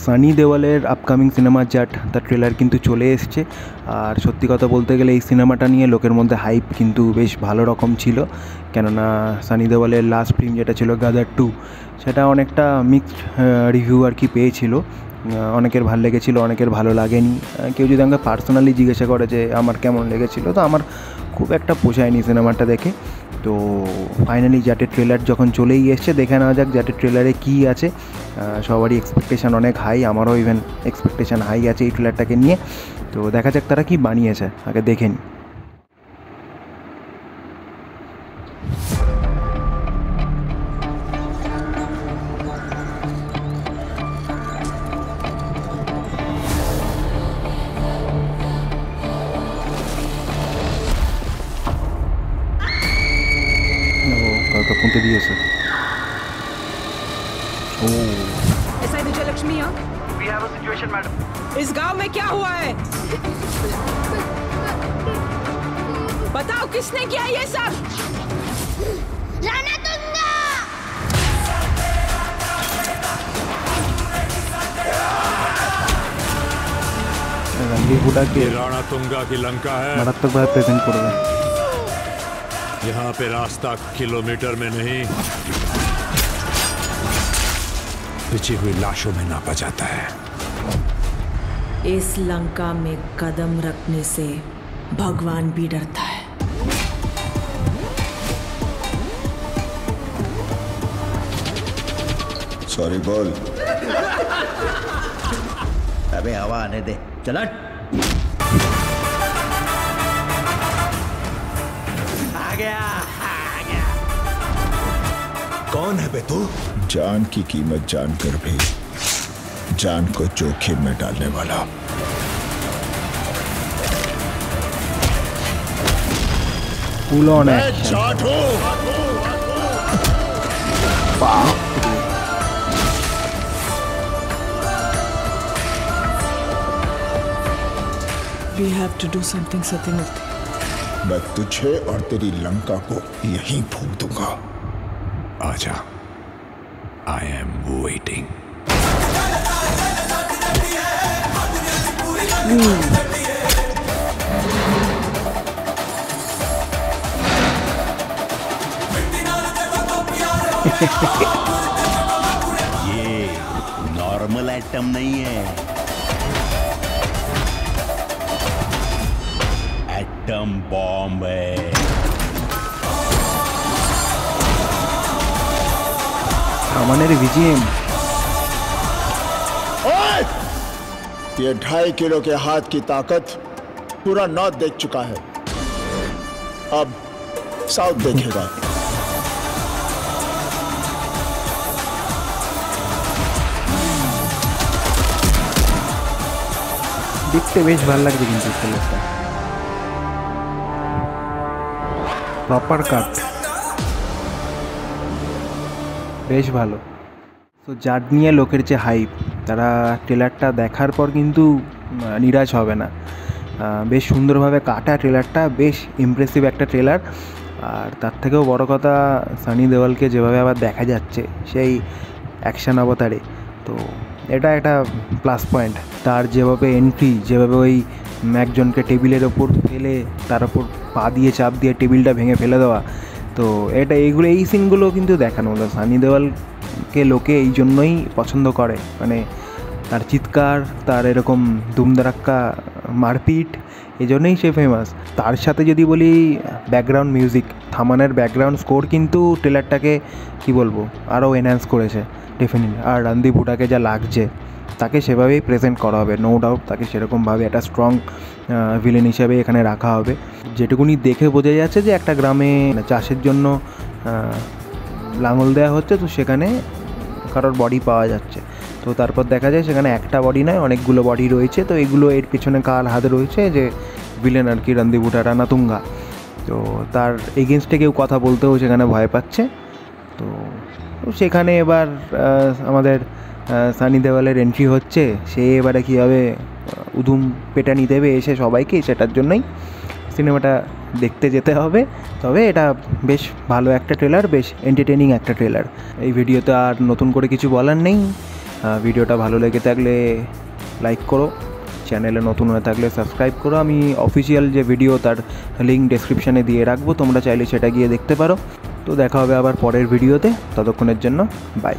সানি দেওয়ালের upcoming cinema জাট তার trailer কিন্তু চলে এসছে। আর সত্যি কথা বলতে গেলে এই সিনেমাটা নিয়ে লোকের মধ্যে হাইপ কিন্তু বেশ ভালো রকম ছিল, কেননা সানি দেওয়ালের লাস্ট ফিল্ম যেটা ছিল গাদার 2, সেটা অনেকটা মিক্সড রিভিউ আর কি পেয়েছিল। অনেকের ভালো লেগেছিলো, অনেকের ভালো লাগেনি। কেউ যদি আমাকে পার্সোনালি জিজ্ঞাসা করে যে আমার কেমন লেগেছিলো, তো আমার খুব একটা পোষায়নি সিনেমাটা দেখে। তো ফাইনালি জাটের ট্রেলার যখন চলেই এসছে, দেখে নেওয়া যাক জাটের ট্রেলারে কী আছে। সবারই এক্সপেকটেশান অনেক হাই, আমারও ইভেন এক্সপেকটেশান হাই আছে এই ট্রেলারটাকে নিয়ে। তো দেখা যাক তারা কি বানিয়েছে, আগে দেখে নিই। পুঁতে দিয়েছে। SI विजय लक्ष्मी यहाँ। We have a situation, madam. इस गांव में क्या हुआ है? बताओ किसने किया ये सब? राणा तुंगा। रणदीप हुडा के राणा तुंगा की लंका है। मारात्मक भाव प्रेजेंट कर रहे हैं। यहाँ पे रास्ता किलोमीटर में नहीं, बिछी हुई लाशों में नापा जाता है। इस लंका में कदम रखने से भगवान भी डरता है। सॉरी बोल। अबे हवा आने दे, चल। कौन है बे तू? जान की कीमत जानकर भी जान को जोखिम में डालने वाला। फुल ऑन है। We have to do something, Satyamurthy. मैं तुझे और तेरी लंका को यहीं फूंक दूंगा। आजा, I am waiting. ये नॉर्मल आइटम नहीं है, एटम बॉम्ब है। हमारे विजय ये 2.5 किलो के हाथ की ताकत पूरा नॉर्थ देख चुका है, अब साउथ देखेगा। দেখতে বেশ ভালো লাগছে কিন্তু ট্রেলারটা প্রপার কাট বেশ ভালো। তো যার নিয়ে লোকের যে হাইপ, তারা ট্রেলারটা দেখার পর কিন্তু নিরাশ হবে না। বেশ সুন্দরভাবে কাটা ট্রেলারটা, বেশ ইমপ্রেসিভ একটা ট্রেলার। আর তার থেকেও বড় কথা, সানি দেওয়ালকে যেভাবে আবার দেখা যাচ্ছে সেই অ্যাকশান অবতারে, তো এটা একটা প্লাস পয়েন্ট। তার যেভাবে এন্ট্রি, যেভাবে ওই একজনকে টেবিলের ওপর ফেলে তার ওপর পা দিয়ে চাপ দিয়ে টেবিলটা ভেঙে ফেলে দেওয়া, তো এই সিনগুলো কিন্তু দেখানো হলো। সানি দেওয়ালকে লোকে এই জন্যই পছন্দ করে, মানে তার চিৎকার, তার এরকম দুমদারাক্কা মারপিট, এই জন্যই সে ফেমাস। তার সাথে যদি বলি ব্যাকগ্রাউন্ড মিউজিক, থামানের ব্যাকগ্রাউন্ড স্কোর কিন্তু ট্রেলারটাকে কী বলবো আরও এনহ্যান্স করেছে ডেফিনেটলি। আর রণদীপ হুডাকে যা লাগছে, তাকে সেভাবেই প্রেজেন্ট করা হবে, নো ডাউট। তাকে সেরকমভাবে একটা স্ট্রং ভিলেন হিসেবে এখানে রাখা হবে। যেটুকুনি দেখে বোঝা যাচ্ছে যে একটা গ্রামে চাষের জন্য লাঙল দেওয়া হচ্ছে, তো সেখানে কারোর বডি পাওয়া যাচ্ছে। তো তারপর দেখা যায় সেখানে একটা বডি নয়, অনেকগুলো বডি রয়েছে। তো এগুলো এর পেছনে কার হাতে রয়েছে, যে ভিলেন আর কি রণদীপ হুডা, রানা তুঙ্গা। তো তার এগেনস্টে কেউ কথা বলতেও সেখানে ভয় পাচ্ছে। তো সেখানে এবার আমাদের সানি দেওয়ালের এন্ট্রি হচ্ছে। সে এবারে কীভাবে উধুম পেটানি দেবে এসে সবাইকে, সেটার জন্যই সিনেমাটা দেখতে যেতে হবে। তবে এটা বেশ ভালো একটা ট্রেলার, বেশ এন্টারটেনিং একটা ট্রেলার। এই ভিডিওতে আর নতুন করে কিছু বলার নেই। ভিডিওটা ভালো লেগে থাকলে লাইক করো, চ্যানেলে নতুন হয়ে থাকলে সাবস্ক্রাইব করো। আমি অফিসিয়াল যে ভিডিও তার লিঙ্ক ডেসক্রিপশানে দিয়ে রাখবো, তোমরা চাইলে সেটা গিয়ে দেখতে পারো। তো দেখা হবে আবার পরের ভিডিওতে, ততক্ষণের জন্য বাই।